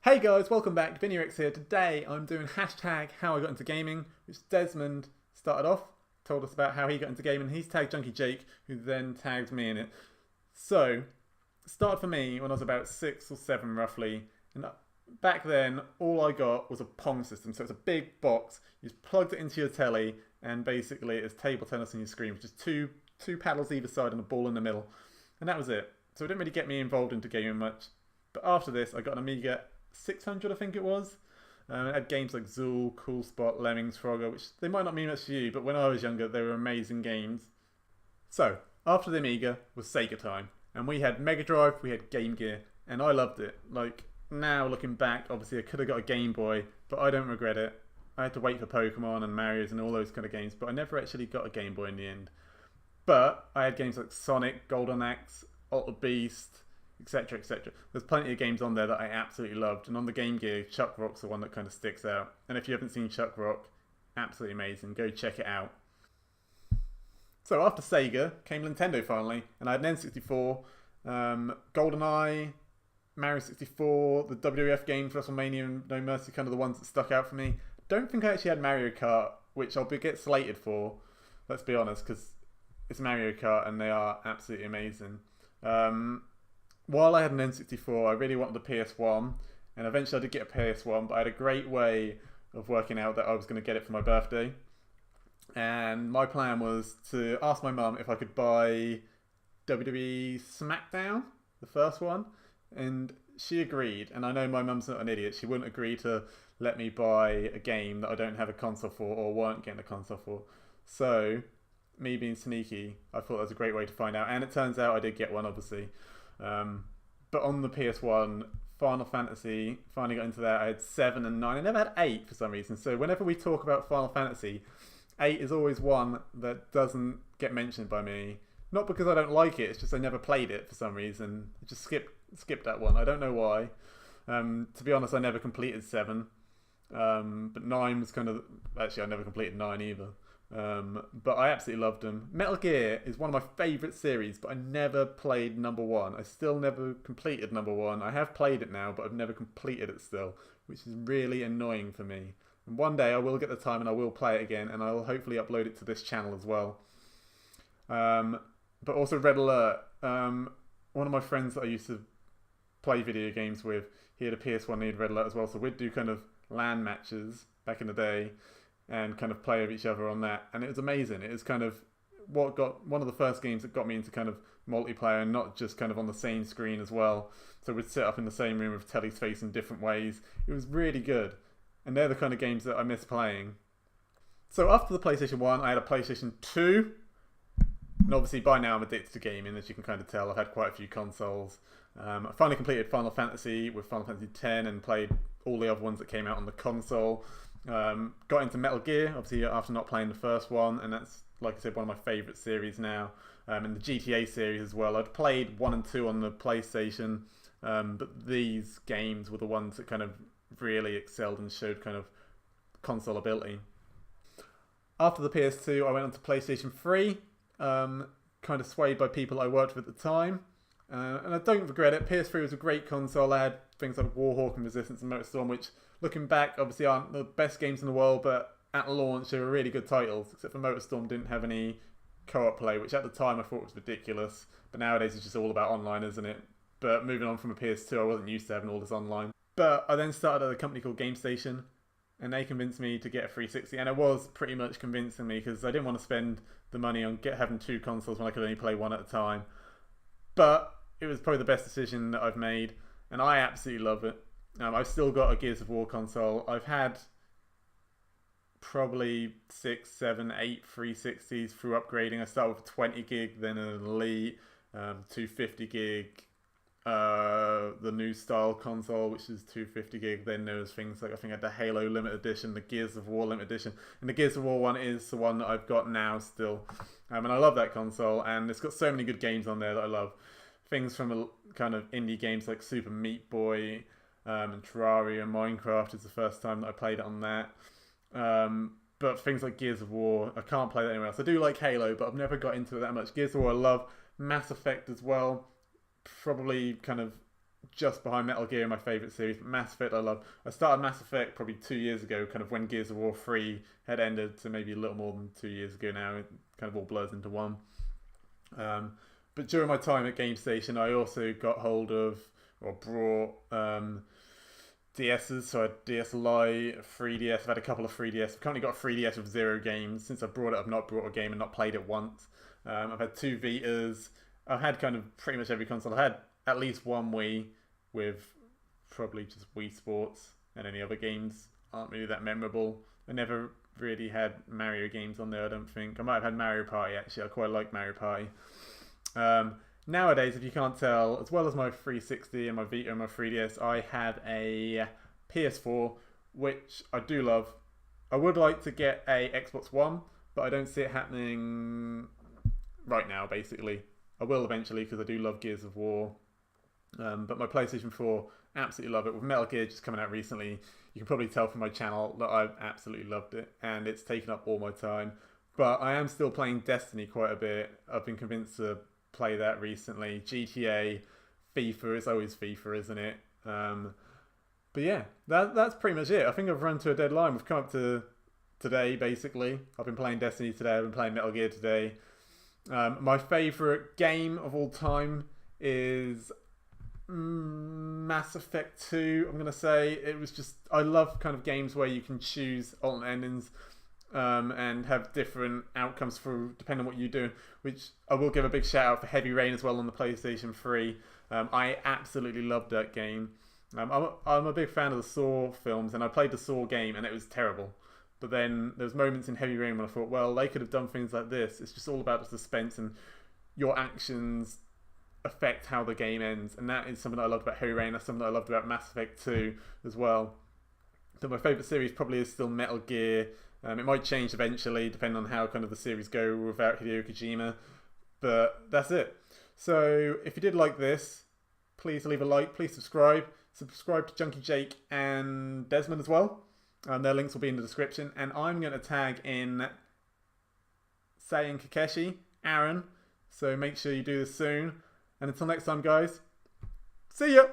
Hey guys, welcome back. VinnyX here. Today I'm doing hashtag HowIGotIntoGaming, which Desmond started off, told us about how he got into gaming. He's tagged Junky Jake, who then tagged me in it. So, it started for me when I was about 6 or 7 roughly, and back then all I got was a Pong system. So it's a big box, you just plugged it into your telly, and basically it's table tennis on your screen, which is two paddles either side and a ball in the middle. And that was it. So it didn't really get me involved into gaming much. But after this, I got an Amiga 600, I think it was. It had games like Zool, Cool Spot, Lemmings, Frogger, which they might not mean much to you, but when I was younger, they were amazing games. So, after the Amiga was Sega time, and we had Mega Drive, we had Game Gear, and I loved it. Like, now looking back, obviously I could have got a Game Boy, but I don't regret it. I had to wait for Pokemon and Mario's and all those kind of games, but I never actually got a Game Boy in the end. But I had games like Sonic, Golden Axe, Alter Beast, etc, etc. There's plenty of games on there that I absolutely loved, and on the Game Gear, Chuck Rock's the one that kind of sticks out. And if you haven't seen Chuck Rock, absolutely amazing, go check it out. So after Sega came Nintendo finally, and I had an N64, GoldenEye, Mario 64, the WWF games, WrestleMania and No Mercy, kind of the ones that stuck out for me. Don't think I actually had Mario Kart, which I'll get slated for, let's be honest, because it's Mario Kart and they are absolutely amazing. While I had an N64, I really wanted a PS1, and eventually I did get a PS1, but I had a great way of working out that I was going to get it for my birthday. And my plan was to ask my mum if I could buy WWE SmackDown, the first one, and she agreed. And I know my mum's not an idiot, she wouldn't agree to let me buy a game that I don't have a console for or weren't getting a console for. So, me being sneaky, I thought that was a great way to find out, and it turns out I did get one, obviously. But on the PS1, Final Fantasy, finally got into that. I had 7 and 9. I never had 8 for some reason. So whenever we talk about Final Fantasy, 8 is always one that doesn't get mentioned by me. Not because I don't like it, it's just I never played it for some reason. I just skipped that one. I don't know why. To be honest, I never completed 7. But 9 was kind of... Actually, I never completed 9 either. But I absolutely loved them. Metal Gear is one of my favourite series, but I never played number 1. I still never completed number 1. I have played it now, but I've never completed it still, which is really annoying for me. And one day I will get the time and I will play it again, and I'll hopefully upload it to this channel as well. But also Red Alert. One of my friends that I used to play video games with, he had a PS1 and he had Red Alert as well, so we'd do kind of LAN matches back in the day and kind of play with each other on that, and it was amazing. It was kind of one of the first games that got me into kind of multiplayer and not just kind of on the same screen as well. So we'd sit up in the same room with tellies facing different ways. It was really good, and they're the kind of games that I miss playing. So after the PlayStation 1, I had a PlayStation 2, and obviously by now I'm addicted to gaming, as you can kind of tell. I've had quite a few consoles. I finally completed Final Fantasy with Final Fantasy X and played all the other ones that came out on the console. Got into Metal Gear, obviously after not playing the first one, and that's, like I said, one of my favourite series now. And the GTA series as well. I'd played 1 and 2 on the PlayStation, but these games were the ones that kind of really excelled and showed kind of console ability. After the PS2, I went on to PlayStation 3, kind of swayed by people I worked with at the time. And I don't regret it. PS3 was a great console. I had things like Warhawk and Resistance and Motorstorm, which, looking back, obviously aren't the best games in the world, but at launch they were really good titles, except for Motorstorm didn't have any co-op play, which at the time I thought was ridiculous. But nowadays it's just all about online, isn't it? But moving on from a PS2, I wasn't used to having all this online. But I then started at a company called GameStation, and they convinced me to get a 360, and it was pretty much convincing me because I didn't want to spend the money on having 2 consoles when I could only play 1 at a time. But it was probably the best decision that I've made, and I absolutely love it. I've still got a Gears of War console. I've had probably 6, 7, 8 360s through upgrading. I started with a 20 gig, then an Elite, 250 gig, the new style console, which is 250 gig. Then there was things like, I think I had the Halo Limited Edition, the Gears of War Limited Edition, and the Gears of War one is the one that I've got now still. And I love that console, and it's got so many good games on there that I love. Things from a kind of indie games like Super Meat Boy, and Terraria and Minecraft is the first time that I played it on that. But things like Gears of War, I can't play that anywhere else. I do like Halo, but I've never got into it that much. Gears of War I love. Mass Effect as well. Probably kind of just behind Metal Gear, my favourite series. But Mass Effect I love. I started Mass Effect probably 2 years ago, kind of when Gears of War 3 had ended, so maybe a little more than 2 years ago now. It kind of all blurs into one. But during my time at GameStation, I also got hold of, or brought, DSs. So I had DS Lite, 3DS. I've had a couple of 3DS. I've currently got a 3DS with 0 games. Since I brought it, I've not brought a game and not played it once. I've had 2 Vitas. I've had kind of pretty much every console. I had at least 1 Wii with probably just Wii Sports, and any other games aren't really that memorable. I never really had Mario games on there, I don't think. I might have had Mario Party, actually. I quite like Mario Party. Nowadays, if you can't tell, as well as my 360 and my Vita and my 3DS, I have a PS4, which I do love. I would like to get a Xbox One, but I don't see it happening right now, basically. I will eventually, because I do love Gears of War. But my PlayStation 4, absolutely love it. With Metal Gear just coming out recently, you can probably tell from my channel that I've absolutely loved it, and it's taken up all my time. But I am still playing Destiny quite a bit. I've been convinced to play that recently. GTA, FIFA, it's always FIFA, isn't it? But yeah, that's pretty much it. I think I've run to a deadline. We've come up to today, basically. I've been playing Destiny today, I've been playing Metal Gear today. My favourite game of all time is Mass Effect 2, I'm going to say. It was just, I love kind of games where you can choose alternate endings and have different outcomes for depending on what you do, which I will give a big shout out for Heavy Rain as well on the PlayStation 3. I absolutely loved that game. I'm a big fan of the Saw films, and I played the Saw game and it was terrible. But then there was moments in Heavy Rain when I thought, well, they could have done things like this. It's just all about the suspense, and your actions affect how the game ends. And that is something that I loved about Heavy Rain. That's something that I loved about Mass Effect 2 as well. So my favourite series probably is still Metal Gear. It might change eventually, depending on how kind of the series go without Hideo Kojima. But that's it. So if you did like this, please leave a like. Please subscribe. Subscribe to Junky, Jake and Desmond as well. Their links will be in the description. And I'm going to tag in Say and Kakeshi, Aaron. So make sure you do this soon. And until next time, guys, see ya!